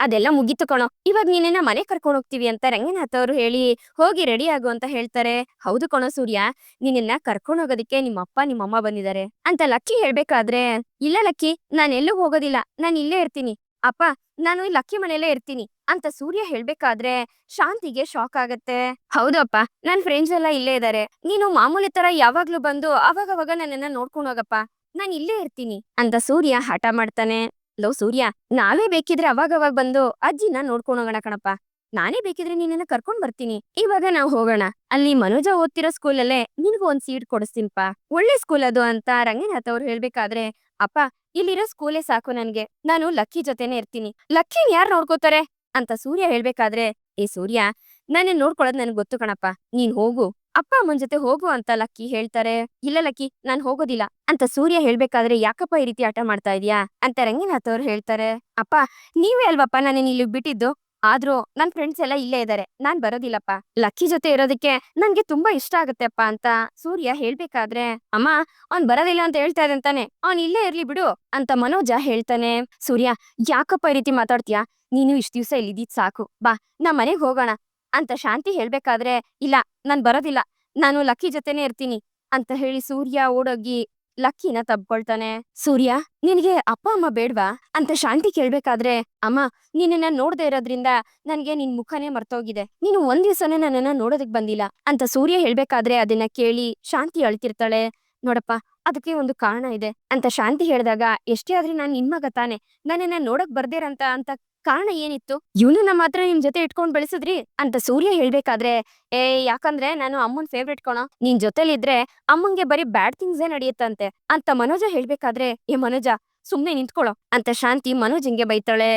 ಅದೆಲ್ಲ ಮುಗೀತು ಕಣೋ, ಇವಾಗ ನೀನನ್ನ ಮನೆ ಕರ್ಕೊಂಡ್ ಹೋಗ್ತೀವಿ ಅಂತ ರಂಗನಾಥ್ ಅವರು ಹೇಳಿ ಹೋಗಿ ರೆಡಿ ಆಗು ಅಂತ ಹೇಳ್ತಾರೆ. ಹೌದು ಕಣೋ ಸೂರ್ಯ, ನಿನ್ನನ್ನ ಕರ್ಕೊಂಡ್ ಹೋಗೋದಿಕ್ಕೆ ನಿಮ್ಮಪ್ಪ ನಿಮ್ಮಮ್ಮ ಬಂದಿದ್ದಾರೆ ಅಂತ ಲಕ್ಕಿ ಹೇಳ್ಬೇಕಾದ್ರೆ, ಇಲ್ಲ ಲಕ್ಕಿ, ನಾನ್ ಎಲ್ಲೂ ಹೋಗೋದಿಲ್ಲ, ನಾನ್ ಇಲ್ಲೇ ಇರ್ತೀನಿ ಅಪ್ಪ, ನಾನು ಈ ಲಕ್ಕಿ ಮನೆಯಲ್ಲೇ ಇರ್ತೀನಿ ಅಂತ ಸೂರ್ಯ ಹೇಳ್ಬೇಕಾದ್ರೆ ಶಾಂತಿಗೆ ಶಾಕ್ ಆಗತ್ತೆ. ಹೌದಪ್ಪ, ನನ್ ಫ್ರೆಂಡ್ಸ್ ಎಲ್ಲ ಇಲ್ಲೇ ಇದಾರೆ, ನೀನು ಮಾಮೂಲಿ ತರ ಯಾವಾಗ್ಲೂ ಬಂದು ಅವಾಗವಾಗ ನನ್ನನ್ನ ನೋಡ್ಕೊಂಡು ಹೋಗಪ್ಪ, ನಾನ್ ಇಲ್ಲೇ ಇರ್ತೀನಿ ಅಂತ ಸೂರ್ಯ ಹಠ ಮಾಡ್ತಾನೆ. ಲೋ ಸೂರ್ಯ, ನಾವೇ ಬೇಕಿದ್ರೆ ಅವಾಗವಾಗ ಬಂದು ಅಜ್ಜಿನ ನೋಡ್ಕೊಂಡು ಹೋಗೋಣ ಕಣಪ್ಪ, ನಾನೇ ಬೇಕಿದ್ರೆ ನಿನ್ನನ್ನ ಕರ್ಕೊಂಡ್ ಬರ್ತೀನಿ. ಇವಾಗ ನಾವ್ ಹೋಗೋಣ. ಅಲ್ಲಿ ಮನೋಜ ಓದ್ತಿರೋ ಸ್ಕೂಲಲ್ಲೇ ನಿನಗೂ ಒಂದ್ ಸೀಟ್ ಕೊಡಿಸ್ತೀನಪ್ಪ. ಒಳ್ಳೆ ಸ್ಕೂಲ್ ಅದು ಅಂತ ರಂಗನಾಥ್ ಅವ್ರು ಹೇಳ್ಬೇಕಾದ್ರೆ, ಅಪ್ಪ ಇಲ್ಲಿರೋ ಸ್ಕೂಲೇ ಸಾಕು ನನ್ಗೆ. ನಾನು ಲಕ್ಕಿ ಜೊತೆನೆ ಇರ್ತೀನಿ. ಲಕ್ಕಿನ್ ಯಾರ್ ನೋಡ್ಕೋತಾರೆ ಅಂತ ಸೂರ್ಯ ಹೇಳ್ಬೇಕಾದ್ರೆ, ಏ ಸೂರ್ಯ, ನನ್ನನ್ ನೋಡ್ಕೊಳ್ಳೋದ್ ನನ್ಗ್ ಗೊತ್ತು ಕಣಪ್ಪ. ನೀನ್ ಹೋಗು. ಅಪ್ಪ ಅಮ್ಮನ್ ಜೊತೆ ಹೋಗು ಅಂತ ಲಕ್ಕಿ ಹೇಳ್ತಾರೆ. ಇಲ್ಲ ಲಕ್ಕಿ, ನಾನ್ ಹೋಗೋದಿಲ್ಲ ಅಂತ ಸೂರ್ಯ ಹೇಳ್ಬೇಕಾದ್ರೆ, ಯಾಕಪ್ಪ ಈ ರೀತಿ ಹಠ ಮಾಡ್ತಾ ಇದೀಯಾ ಅಂತ ರಂಗನಾಥ್ ಅವ್ರು ಹೇಳ್ತಾರೆ. ಅಪ್ಪ ನೀವೇ ಅಲ್ವಪ್ಪ ನನ್ನನ್ ಇಲ್ಲಿ ಬಿಟ್ಟಿದ್ದು. ಆದ್ರೂ ನನ್ ಫ್ರೆಂಡ್ಸ್ ಎಲ್ಲ ಇಲ್ಲೇ ಇದಾರೆ. ನಾನ್ ಬರೋದಿಲ್ಲಪ್ಪ. ಲಕ್ಕಿ ಜೊತೆ ಇರೋದಕ್ಕೆ ನನ್ಗೆ ತುಂಬಾ ಇಷ್ಟ ಆಗತ್ತೆ ಅಪ್ಪ ಅಂತ ಸೂರ್ಯ ಹೇಳ್ಬೇಕಾದ್ರೆ, ಅಮ್ಮ ಅವ್ನ್ ಬರೋದಿಲ್ಲ ಅಂತ ಹೇಳ್ತಾ ಇದ್ದಂತಾನೆ, ಅವ್ನ್ ಇಲ್ಲೇ ಇರ್ಲಿ ಬಿಡು ಅಂತ ಮನೋಜ ಹೇಳ್ತಾನೆ. ಸೂರ್ಯ, ಯಾಕಪ್ಪ ಈ ರೀತಿ ಮಾತಾಡ್ತೀಯಾ? ನೀನು ಇಷ್ಟ ದಿವ್ಸ ಇಲ್ಲಿದ್ದಿದ್ ಸಾಕು. ಬಾ ನಮ್ ಮನೆಗ್ ಹೋಗೋಣ ಅಂತ ಶಾಂತಿ ಹೇಳ್ಬೇಕಾದ್ರೆ, ಇಲ್ಲ ನಾನ್ ಬರೋದಿಲ್ಲ, ನಾನು ಲಕ್ಕಿ ಜೊತೆನೆ ಇರ್ತೀನಿ ಅಂತ ಹೇಳಿ ಸೂರ್ಯ ಓಡೋಗಿ ಲಕ್ಕಿನ ತಬ್ಕೊಳ್ತಾನೆ. ಸೂರ್ಯ, ನಿನಗೆ ಅಪ್ಪ ಅಮ್ಮ ಬೇಡ್ವಾ ಅಂತ ಶಾಂತಿ ಕೇಳ್ಬೇಕಾದ್ರೆ, ಅಮ್ಮ ನಿನ್ನ ನೋಡ್ದೆ ಇರೋದ್ರಿಂದ ನನ್ಗೆ ನಿನ್ ಮುಖನೇ ಮರ್ತೋಗಿದೆ. ನೀನು ಒಂದ್ ದಿವ್ಸನೇ ನನ್ನನ್ನ ನೋಡೋದಕ್ ಬಂದಿಲ್ಲ ಅಂತ ಸೂರ್ಯ ಹೇಳ್ಬೇಕಾದ್ರೆ, ಅದನ್ನ ಕೇಳಿ ಶಾಂತಿ ಅಳ್ತಿರ್ತಾಳೆ. ನೋಡಪ್ಪ, ಅದಕ್ಕೆ ಒಂದು ಕಾರಣ ಇದೆ ಅಂತ ಶಾಂತಿ ಹೇಳಿದಾಗ, ಎಷ್ಟೇ ಆದ್ರೂ ನಾನ್ ನಿನ್ ಮಗ ತಾನೆ, ನನ್ನನ್ನ ನೋಡಕ್ ಬರ್ದೇರಂತ ಅಂತ ಕಾರಣ ಏನಿತ್ತು? ಇವನನ್ನ ಮಾತ್ರ ನಿಮ್ ಜೊತೆ ಇಟ್ಕೊಂಡ್ ಬೆಳೆಸಿದ್ರಿ ಅಂತ ಸೂರ್ಯ ಹೇಳ್ಬೇಕಾದ್ರೆ, ಯಾಕಂದ್ರೆ ನಾನು ಅಮ್ಮನ್ ಫೇವ್ರೇಟ್ ಕಣೋ, ನೀನ್ ಜೊತೆಲಿದ್ರೆ ಅಮ್ಮಂಗೆ ಬರೀ ಬ್ಯಾಡ್ ಥಿಂಗ್ಸೇ ನಡೆಯುತ್ತಂತೆ ಅಂತ ಮನೋಜ ಹೇಳ್ಬೇಕಾದ್ರೆ, ಮನೋಜ ಸುಮ್ನೆ ನಿಂತ್ಕೊಳ್ಳೋ ಅಂತ ಶಾಂತಿ ಮನೋಜಂಗೆ ಬೈತಾಳೆ.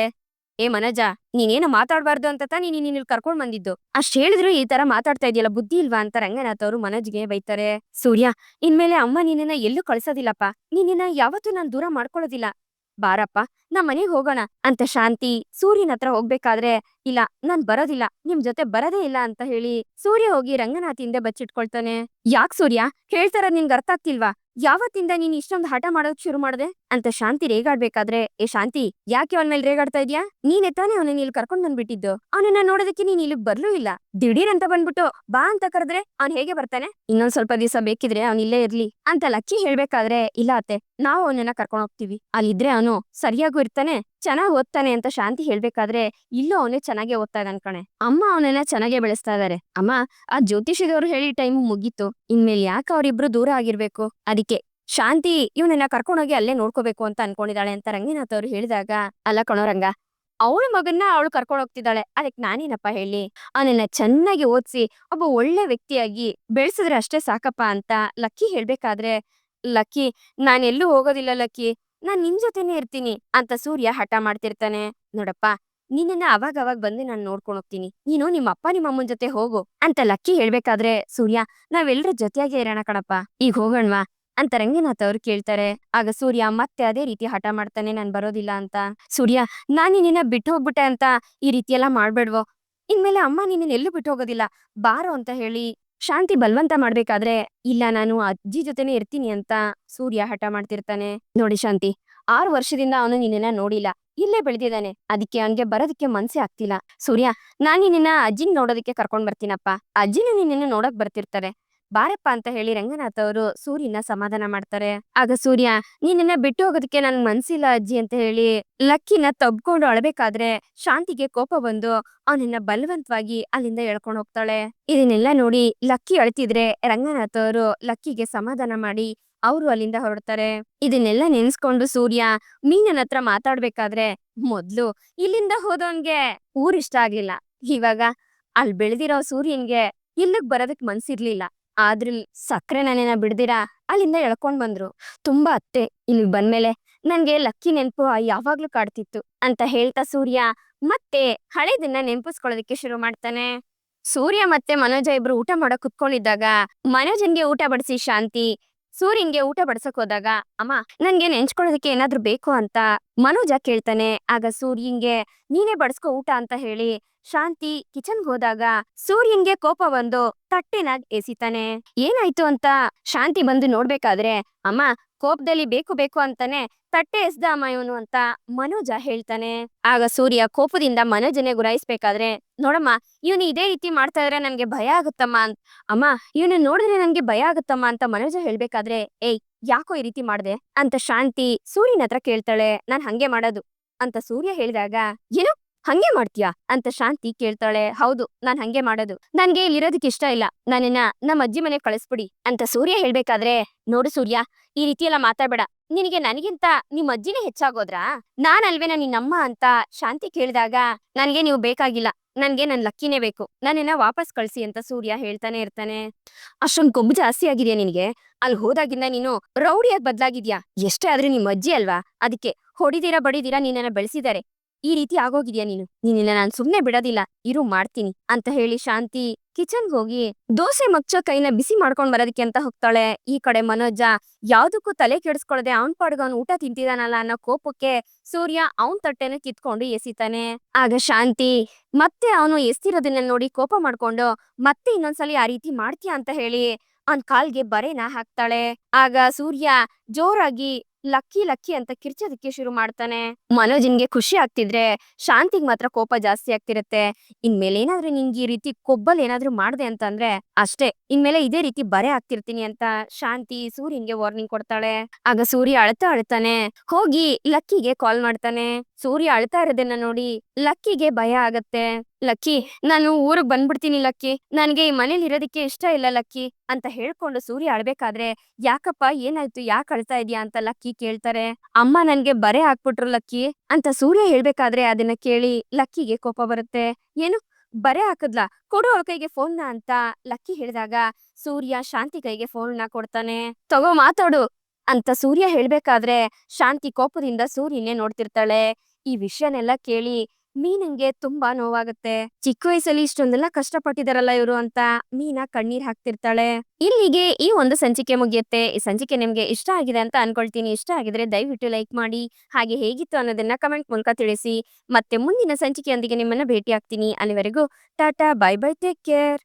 ಮನೋಜ, ನೀನೇನು ಮಾತಾಡ್ಬಾರ್ದು ಅಂತ ತಾನೇ ನೀನ್ ಇಲ್ಲಿ ಕರ್ಕೊಂಡ್ ಬಂದಿದ್ದು. ಅಷ್ಟ್ ಹೇಳಿದ್ರು ಈ ತರ ಮಾತಾಡ್ತಾ ಇದೆಯಲ್ಲ, ಬುದ್ಧಿ ಇಲ್ವಾ ಅಂತ ರಂಗನಾಥ್ ಅವರು ಮನೋಜ್ಗೆ ಬೈತಾರೆ. ಸೂರ್ಯ, ಇನ್ಮೇಲೆ ಅಮ್ಮ ನಿನ್ನನ್ನ ಎಲ್ಲೂ ಕಳ್ಸೋದಿಲ್ಲಪ್ಪ. ನಿನ್ನ ಯಾವತ್ತೂ ನಾನ್ ದೂರ ಮಾಡ್ಕೊಳ್ಳೋದಿಲ್ಲ. ಬಾರಪ್ಪ ನಮ್ ಮನೆಗ್ ಹೋಗೋಣ ಅಂತ ಶಾಂತಿ ಸೂರ್ಯನ ಹತ್ರ ಹೋಗ್ಬೇಕಾದ್ರೆ, ಇಲ್ಲ ನಾನ್ ಬರೋದಿಲ್ಲ, ನಿಮ್ ಜೊತೆ ಬರದೇ ಇಲ್ಲ ಅಂತ ಹೇಳಿ ಸೂರ್ಯ ಹೋಗಿ ರಂಗನಾಥ್ ಹಿಂದೆ ಬಚ್ಚಿಟ್ಕೊಳ್ತಾನೆ. ಯಾಕ್ ಸೂರ್ಯ, ಹೇಳ್ತಾರ ನಿನ್ಗೆ ಅರ್ಥ ಆಗ್ತಿಲ್ವಾ? ಯಾವತ್ತಿಂದ ನೀನ್ ಇಷ್ಟೊಂದು ಹಠ ಮಾಡೋಕ್ ಶುರು ಮಾಡ್ದೆ ಅಂತ ಶಾಂತಿ ರೇಗಾಡ್ಬೇಕಾದ್ರೆ, ಶಾಂತಿ, ಯಾಕೆ ಅವನ ಮೇಲೆ ರೇಗಾಡ್ತಾ ಇದ್ಯಾ? ನೀನೇ ತಾನೇ ಅವನನ್ನ ಇಲ್ಲಿ ಕರ್ಕೊಂಡ್ ಬಂದ್ಬಿಟ್ಟಿದ್ದು. ಅವನನ್ನ ನೋಡೋದಕ್ಕೆ ನೀನ್ ಇಲ್ಲಿ ಬರ್ಲೂ ಇಲ್ಲ. ದಿಢೀರ್ ಅಂತ ಬಂದ್ಬಿಟ್ಟು ಬಾ ಅಂತ ಕರೆದ್ರೆ ಅವ್ನ್ ಹೇಗೆ ಬರ್ತಾನೆ? ಇನ್ನೊಂದ್ ಸ್ವಲ್ಪ ದಿವಸ ಬೇಕಿದ್ರೆ ಅವ್ನ್ ಇಲ್ಲೇ ಇರ್ಲಿ ಅಂತ ಲಕ್ಕಿ ಹೇಳ್ಬೇಕಾದ್ರೆ, ಇಲ್ಲ ಅತ್ತೆ, ನಾವು ಅವನನ್ನ ಕರ್ಕೊಂಡ್ ಹೋಗ್ತೀವಿ. ಅಲ್ಲಿದ್ರೆ ಅವನು ಸರಿಯಾಗೂ ಇರ್ತಾನೆ, ಚೆನ್ನಾಗ್ ಓದ್ತಾನೆ ಅಂತ ಶಾಂತಿ ಹೇಳ್ಬೇಕಾದ್ರೆ, ಇಲ್ಲೂ ಅವನೇ ಚೆನ್ನಾಗೆ ಓದ್ತಾ ಇದ್ದಾನ್ ಕಣೆ. ಅಮ್ಮ ಅವನನ್ನ ಚೆನ್ನಾಗೆ ಬೆಳೆಸ್ತಾ ಇದಾರೆ. ಅಮ್ಮ, ಆ ಜ್ಯೋತಿಷಿದವ್ರು ಹೇಳಿ ಟೈಮ್ ಮುಗೀತು. ಇನ್ಮೇಲೆ ಯಾಕೆ ಅವ್ರಿಬ್ರು ದೂರ ಆಗಿರ್ಬೇಕು? ಅದಕ್ಕೆ ಶಾಂತಿ ಇವನನ್ನ ಕರ್ಕೊಂಡೋಗಿ ಅಲ್ಲೇ ನೋಡ್ಕೋಬೇಕು ಅಂತ ಅನ್ಕೊಂಡಿದ್ದಾಳೆ ಅಂತ ರಂಗನಾಥ್ ಅವ್ರು ಹೇಳಿದಾಗ, ಅಲ್ಲ ಕಣೋ ರಂಗ, ಅವಳ ಮಗನ್ನ ಅವಳು ಕರ್ಕೊಂಡ್ ಹೋಗ್ತಿದ್ದಾಳೆ, ಅದಕ್ ನಾನೇನಪ್ಪ ಹೇಳಿ? ಅವನನ್ನ ಚೆನ್ನಾಗಿ ಓದ್ಸಿ ಒಬ್ಬ ಒಳ್ಳೆ ವ್ಯಕ್ತಿಯಾಗಿ ಬೆಳೆಸಿದ್ರೆ ಅಷ್ಟೇ ಸಾಕಪ್ಪ ಅಂತ ಲಕ್ಕಿ ಹೇಳ್ಬೇಕಾದ್ರೆ, ಲಕ್ಕಿ, ನಾನೆಲ್ಲೂ ಹೋಗೋದಿಲ್ಲ ಲಕ್ಕಿ, ನಾನ್ ನಿನ್ ಜೊತೆನೆ ಇರ್ತೀನಿ ಅಂತ ಸೂರ್ಯ ಹಠ ಮಾಡ್ತಿರ್ತಾನೆ. ನೋಡಪ್ಪ, ನಿನ್ನನ್ನ ಅವಾಗ ಬಂದು ನಾನ್ ನೋಡ್ಕೊಂಡ್ ಹೋಗ್ತೀನಿ, ನೀನು ನಿಮ್ಮ ಅಪ್ಪ ನಿಮ್ಮ ಅಮ್ಮನ ಜೊತೆ ಹೋಗು ಅಂತ ಲಕ್ಕಿ ಹೇಳ್ಬೇಕಾದ್ರೆ, ಸೂರ್ಯ, ನಾವೆಲ್ಲರೂ ಜೊತೆಯಾಗಿ ಇರೋಣ ಕಣಪ್ಪ, ಈಗ ಹೋಗೋಣವಾ ಅಂತ ರಂಗನಾಥ್ ಅವ್ರು ಕೇಳ್ತಾರೆ. ಆಗ ಸೂರ್ಯ ಮತ್ತೆ ಅದೇ ರೀತಿ ಹಠ ಮಾಡ್ತಾನೆ, ನಾನ್ ಬರೋದಿಲ್ಲ ಅಂತ. ಸೂರ್ಯ, ನಾನ್ ನಿನ್ನ ಬಿಟ್ಟು ಹೋಗ್ಬಿಟ್ಟೆ ಅಂತ ಈ ರೀತಿ ಎಲ್ಲ ಮಾಡ್ಬೇಡ್ವೋ. ಇನ್ಮೇಲೆ ಅಮ್ಮ ನಿನ್ನ ಎಲ್ಲೂ ಬಿಟ್ಟು ಹೋಗೋದಿಲ್ಲ, ಬಾರೋ ಅಂತ ಹೇಳಿ ಶಾಂತಿ ಬಲ್ವಂತ ಮಾಡ್ಬೇಕಾದ್ರೆ, ಇಲ್ಲ ನಾನು ಅಜ್ಜಿ ಜೊತೆನೆ ಇರ್ತೀನಿ ಅಂತ ಸೂರ್ಯ ಹಠ ಮಾಡ್ತಿರ್ತಾನೆ. ನೋಡಿ ಶಾಂತಿ, 6 ವರ್ಷದಿಂದ ಅವನು ನಿನ್ನನ್ನ ನೋಡಿಲ್ಲ, ಇಲ್ಲೇ ಬೆಳೆದಿದ್ದಾನೆ, ಅದಕ್ಕೆ ಅವನ್ಗೆ ಬರೋದಕ್ಕೆ ಮನ್ಸೇ ಆಗ್ತಿಲ್ಲ. ಸೂರ್ಯ, ನಾನ್ ನಿನ್ನ ಅಜ್ಜಿನ ನೋಡೋದಕ್ಕೆ ಕರ್ಕೊಂಡ್ ಬರ್ತೀನಪ್ಪ, ಅಜ್ಜಿನೂ ನಿನ್ನನ್ನ ನೋಡಕ್ ಬರ್ತಿರ್ತಾರೆ, ಬಾರಪ್ಪ ಅಂತ ಹೇಳಿ ರಂಗನಾಥ್ ಅವರು ಸೂರ್ಯನ ಸಮಾಧಾನ ಮಾಡ್ತಾರೆ. ಆಗ ಸೂರ್ಯ, ನಿನ್ನನ್ನ ಬಿಟ್ಟು ಹೋಗೋದಕ್ಕೆ ನನ್ ಮನ್ಸಿಲ್ಲ ಅಜ್ಜಿ ಅಂತ ಹೇಳಿ ಲಕ್ಕಿನ ತಬ್ಕೊಂಡು ಅಳಬೇಕಾದ್ರೆ, ಶಾಂತಿಗೆ ಕೋಪ ಬಂದು ಅವನನ್ನ ಬಲವಂತವಾಗಿ ಅಲ್ಲಿಂದ ಎಳ್ಕೊಂಡು ಹೋಗ್ತಾಳೆ. ಇದನ್ನೆಲ್ಲ ನೋಡಿ ಲಕ್ಕಿ ಅಳ್ತಿದ್ರೆ ರಂಗನಾಥ್ ಅವರು ಲಕ್ಕಿಗೆ ಸಮಾಧಾನ ಮಾಡಿ ಅವರು ಅಲ್ಲಿಂದ ಹೊರಡ್ತಾರೆ. ಇದನ್ನೆಲ್ಲ ನೆನ್ಸ್ಕೊಂಡು ಸೂರ್ಯ ಮೀನನ ಹತ್ರ ಮಾತಾಡ್ಬೇಕಾದ್ರೆ, ಮೊದ್ಲು ಇಲ್ಲಿಂದ ಹೋದವನ್ಗೆ ಊರ್ ಇಷ್ಟ ಆಗ್ಲಿಲ್ಲ, ಇವಾಗ ಅಲ್ಲಿ ಬೆಳೆದಿರೋ ಸೂರ್ಯನ್ಗೆ ಇಲ್ಲಿಗ್ ಬರೋದಕ್ ಮನ್ಸಿರ್ಲಿಲ್ಲ, ಆದ್ರ ಸಕ್ಕರೆ ನಾನೇನ ಬಿಡ್ದಿರಾ ಅಲ್ಲಿಂದ ಎಳ್ಕೊಂಡ್ ಬಂದ್ರು. ತುಂಬಾ ಅತ್ತೆ, ಇಲ್ಲಿಗ್ ಬಂದ್ಮೇಲೆ ನನ್ಗೆ ಲಕ್ಕಿ ನೆನ್ಪು ಯಾವಾಗ್ಲೂ ಕಾಡ್ತಿತ್ತು ಅಂತ ಹೇಳ್ತಾ ಸೂರ್ಯ ಮತ್ತೆ ಹಳೇದನ್ನ ನೆನ್ಪಿಸ್ಕೊಳ್ಳೋದಕ್ಕೆ ಶುರು ಮಾಡ್ತಾನೆ. ಸೂರ್ಯ ಮತ್ತೆ ಮನೋಜ ಇಬ್ರು ಊಟ ಮಾಡಕ್ ಕುತ್ಕೊಂಡಿದ್ದಾಗ, ಮನೋಜನ್ಗೆ ಊಟ ಬಡಿಸಿ ಶಾಂತಿ ಸೂರ್ಯನ್ಗೆ ಊಟ ಬಡ್ಸಕ್ ಹೋದಾಗ, ಅಮ್ಮ ನನ್ಗೆ ನೆಂಚ್ಕೊಳ್ಳೋದಕ್ಕೆ ಏನಾದ್ರು ಬೇಕು ಅಂತ ಮನೋಜ ಕೇಳ್ತಾನೆ. ಆಗ ಸೂರ್ಯನ್ಗೆ ನೀನೇ ಬಡ್ಸ್ಕೊ ಊಟ ಅಂತ ಹೇಳಿ ಶಾಂತಿ ಕಿಚನ್ಗೆ ಹೋದಾಗ, ಸೂರ್ಯನ್ಗೆ ಕೋಪ ಬಂದು ತಟ್ಟೆನಾಗ್ ಎಸಿತಾನೆ. ಏನಾಯ್ತು ಅಂತ ಶಾಂತಿ ಬಂದು ನೋಡ್ಬೇಕಾದ್ರೆ, ಅಮ್ಮ ಕೋಪದಲ್ಲಿ ಬೇಕು ಬೇಕು ಅಂತಾನೆ ತಟ್ಟೆ ಎಸ್ದ ಅಮ್ಮ ಇವನು ಅಂತ ಮನೋಜ ಹೇಳ್ತಾನೆ. ಆಗ ಸೂರ್ಯ ಕೋಪದಿಂದ ಮನೋಜನೆ ಗುರಾಯಿಸ್ಬೇಕಾದ್ರೆ, ನೋಡಮ್ಮ, ಇವನು ಇದೇ ರೀತಿ ಮಾಡ್ತಾ ಇದ್ರೆ ನನ್ಗೆ ಭಯ ಆಗುತ್ತಮ್ಮ ಅಂತ. ಅಮ್ಮ, ಇವನು ನೋಡಿದ್ರೆ ನನ್ಗೆ ಭಯ ಆಗುತ್ತಮ್ಮ ಅಂತ ಮನೋಜ ಹೇಳ್ಬೇಕಾದ್ರೆ, ಯಾಕೋ ಈ ರೀತಿ ಮಾಡ್ದೆ ಅಂತ ಶಾಂತಿ ಸೂರ್ಯನ ಹತ್ರ ಕೇಳ್ತಾಳೆ. ನಾನ್ ಹಂಗೆ ಮಾಡೋದು ಅಂತ ಸೂರ್ಯ ಹೇಳಿದಾಗ, ಏನು ಹಂಗೆ ಮಾಡ್ತೀಯಾ ಅಂತ ಶಾಂತಿ ಕೇಳ್ತಾಳೆ. ಹೌದು, ನಾನ್ ಹಂಗೆ ಮಾಡೋದು, ನನ್ಗೆ ಇಲ್ಲಿರೋದಕ್ಕೆ ಇಷ್ಟ ಇಲ್ಲ, ನನ್ನನ್ನ ನಮ್ಮ ಅಜ್ಜಿ ಮನೆ ಕಳಿಸ್ಬಿಡಿ ಅಂತ ಸೂರ್ಯ ಹೇಳ್ಬೇಕಾದ್ರೆ, ನೋಡು ಸೂರ್ಯ, ಈ ರೀತಿ ಎಲ್ಲ ಮಾತಾಡ್ಬೇಡ, ನಿನಗೆ ನನಗಿಂತ ನಿಮ್ ಅಜ್ಜಿನೇ ಹೆಚ್ಚಾಗೋದ್ರಾ? ನಾನ್ ಅಲ್ವೇನಾ ನಿನ್ನಮ್ಮ ಅಂತ ಶಾಂತಿ ಕೇಳಿದಾಗ, ನನ್ಗೆ ನೀವು ಬೇಕಾಗಿಲ್ಲ, ನನ್ಗೆ ನನ್ ಲಕ್ಕಿನೇ ಬೇಕು. ನನ್ನನ್ನ ವಾಪಸ್ ಕಳ್ಸಿ ಅಂತ ಸೂರ್ಯ ಹೇಳ್ತಾನೆ ಇರ್ತಾನೆ. ಅಷ್ಟೊಂದ್ ಕೊಬ್ಬು ಜಾಸ್ತಿ ಆಗಿದ್ಯಾ ನಿನ್ಗೆ? ಅಲ್ಲ್ ಹೋದಾಗಿಂದ ನೀನು ರೌಡಿಯಾಗ್ ಬದ್ಲಾಗಿದ್ಯಾ. ಎಷ್ಟೇ ಆದ್ರೂ ನಿಮ್ ಅಜ್ಜಿ ಅಲ್ವಾ? ಅದಕ್ಕೆ ಹೊಡಿದೀರಾ ಬಡಿದೀರಾ ನಿನ್ನನ್ನ ಬೆಳೆಸಿದಾರೆ. ಈ ರೀತಿ ಆಗೋಗಿದ್ಯಾ ನೀನು. ನಿನ್ನನ್ನ ನಾನ್ ಸುಮ್ನೆ ಬಿಡೋದಿಲ್ಲ. ಇರು ಮಾಡ್ತೀನಿ ಅಂತ ಹೇಳಿ ಶಾಂತಿ ಕಿಚನ್‌ಗ್ ಹೋಗಿ ದೋಸೆ ಮಗ್ಚೋ ಕೈನ ಬಿಸಿ ಮಾಡ್ಕೊಂಡ್ ಬರೋದಕ್ಕೆ ಅಂತ ಹೋಗ್ತಾಳೆ. ಈ ಕಡೆ ಮನೋಜ ಯಾವ್ದಕ್ಕೂ ತಲೆ ಕೆಡಿಸ್ಕೊಳ್ದೆ ಅವ್ನ್ ಪಾಡ್ಗ್ ಅವ್ನು ಊಟ ತಿಂತಿದಾನಲ್ಲ ಅನ್ನೋ ಕೋಪಕ್ಕೆ ಸೂರ್ಯ ಅವ್ನ್ ತಟ್ಟೆನ ಕಿತ್ಕೊಂಡು ಎಸಿತಾನೆ. ಆಗ ಶಾಂತಿ ಮತ್ತೆ ಅವನು ಎಸ್ತಿರೋದನ್ನ ನೋಡಿ ಕೋಪ ಮಾಡ್ಕೊಂಡು ಮತ್ತೆ ಇನ್ನೊಂದ್ಸಲಿ ಆ ರೀತಿ ಮಾಡ್ತೀಯಾ ಅಂತ ಹೇಳಿ ಅವ್ನ್ ಕಾಲ್ಗೆ ಬರೆನ ಹಾಕ್ತಾಳೆ. ಆಗ ಸೂರ್ಯ ಜೋರಾಗಿ ಲಕ್ಕಿ ಲಕ್ಕಿ ಅಂತ ಕಿರ್ಚೋದಕ್ಕೆ ಶುರು ಮಾಡ್ತಾನೆ. ಮನೋಜನ್ಗೆ ಖುಷಿ ಆಗ್ತಿದ್ರೆ ಶಾಂತಿಗ್ ಮಾತ್ರ ಕೋಪ ಜಾಸ್ತಿ ಆಗ್ತಿರತ್ತೆ. ಇನ್ಮೇಲೆ ಏನಾದ್ರೂ ನಿಂಗೆ ಈ ರೀತಿ ಕೊಬ್ಬಲ್ ಏನಾದ್ರೂ ಮಾಡ್ದೆ ಅಂತಂದ್ರೆ ಅಷ್ಟೇ, ಇನ್ಮೇಲೆ ಇದೇ ರೀತಿ ಬರೆ ಆಗ್ತಿರ್ತೀನಿ ಅಂತ ಶಾಂತಿ ಸೂರ್ಯನ್ಗೆ ವಾರ್ನಿಂಗ್ ಕೊಡ್ತಾಳೆ. ಆಗ ಸೂರ್ಯ ಅಳ್ತಾ ಅಳ್ತಾನೆ ಹೋಗಿ ಲಕ್ಕಿಗೆ ಕಾಲ್ ಮಾಡ್ತಾನೆ. ಸೂರ್ಯ ಅಳ್ತಾ ಇರೋದನ್ನ ನೋಡಿ ಲಕ್ಕಿಗೆ ಭಯ ಆಗತ್ತೆ. ಲಕ್ಕಿ, ನಾನು ಊರಿಗ್ ಬಂದ್ಬಿಡ್ತೀನಿ ಲಕ್ಕಿ. ನನ್ಗೆ ಈ ಮನೇಲಿ ಇರೋದಕ್ಕೆ ಇಷ್ಟ ಇಲ್ಲ ಲಕ್ಕಿ ಅಂತ ಹೇಳ್ಕೊಂಡು ಸೂರ್ಯ ಅಳ್ಬೇಕಾದ್ರೆ ಯಾಕಪ್ಪ ಏನಾಯ್ತು, ಯಾಕೆ ಅಳ್ತಾ ಇದೀಯಾ ಅಂತ ಲಕ್ಕಿ ಕೇಳ್ತಾರೆ. ಅಮ್ಮ ನನ್ಗೆ ಬರೆ ಹಾಕ್ಬಿಟ್ರು ಲಕ್ಕಿ ಅಂತ ಸೂರ್ಯ ಹೇಳ್ಬೇಕಾದ್ರೆ ಅದನ್ನ ಕೇಳಿ ಲಕ್ಕಿಗೆ ಕೋಪ ಬರುತ್ತೆ. ಏನು, ಬರೆ ಹಾಕದ್ಲಾ? ಕೊಡು ಅವಳ ಕೈಗೆ ಫೋನ್ನ ಅಂತ ಲಕ್ಕಿ ಹೇಳಿದಾಗ ಸೂರ್ಯ ಶಾಂತಿ ಕೈಗೆ ಫೋನ್ನ ಕೊಡ್ತಾನೆ. ತಗೋ ಮಾತಾಡು ಅಂತ ಸೂರ್ಯ ಹೇಳ್ಬೇಕಾದ್ರೆ ಶಾಂತಿ ಕೋಪದಿಂದ ಸೂರ್ಯನೇ ನೋಡ್ತಿರ್ತಾಳೆ. ಈ ವಿಷಯನೆಲ್ಲ ಕೇಳಿ ಮೀನಂಗೆ ತುಂಬಾ ನೋವಾಗುತ್ತೆ. ಚಿಕ್ಕ ವಯಸ್ಸಲ್ಲಿ ಇಷ್ಟೊಂದೆಲ್ಲ ಕಷ್ಟಪಟ್ಟಿದಾರಲ್ಲ ಇವ್ರು ಅಂತ ಮೀನಾ ಕಣ್ಣೀರ್ ಹಾಕ್ತಿರ್ತಾಳೆ. ಇಲ್ಲಿಗೆ ಈ ಒಂದು ಸಂಚಿಕೆ ಮುಗಿಯುತ್ತೆ. ಈ ಸಂಚಿಕೆ ನಿಮ್ಗೆ ಇಷ್ಟ ಆಗಿದೆ ಅಂತ ಅನ್ಕೊಳ್ತೀನಿ. ಇಷ್ಟ ಆಗಿದ್ರೆ ದಯವಿಟ್ಟು ಲೈಕ್ ಮಾಡಿ. ಹಾಗೆ ಹೇಗಿತ್ತು ಅನ್ನೋದನ್ನ ಕಮೆಂಟ್ ಮೂಲಕ ತಿಳಿಸಿ. ಮತ್ತೆ ಮುಂದಿನ ಸಂಚಿಕೆಯೊಂದಿಗೆ ನಿಮ್ಮನ್ನ ಭೇಟಿ ಆಗ್ತೀನಿ. ಅಲ್ಲಿವರೆಗೂ Tata, bye bye, take care.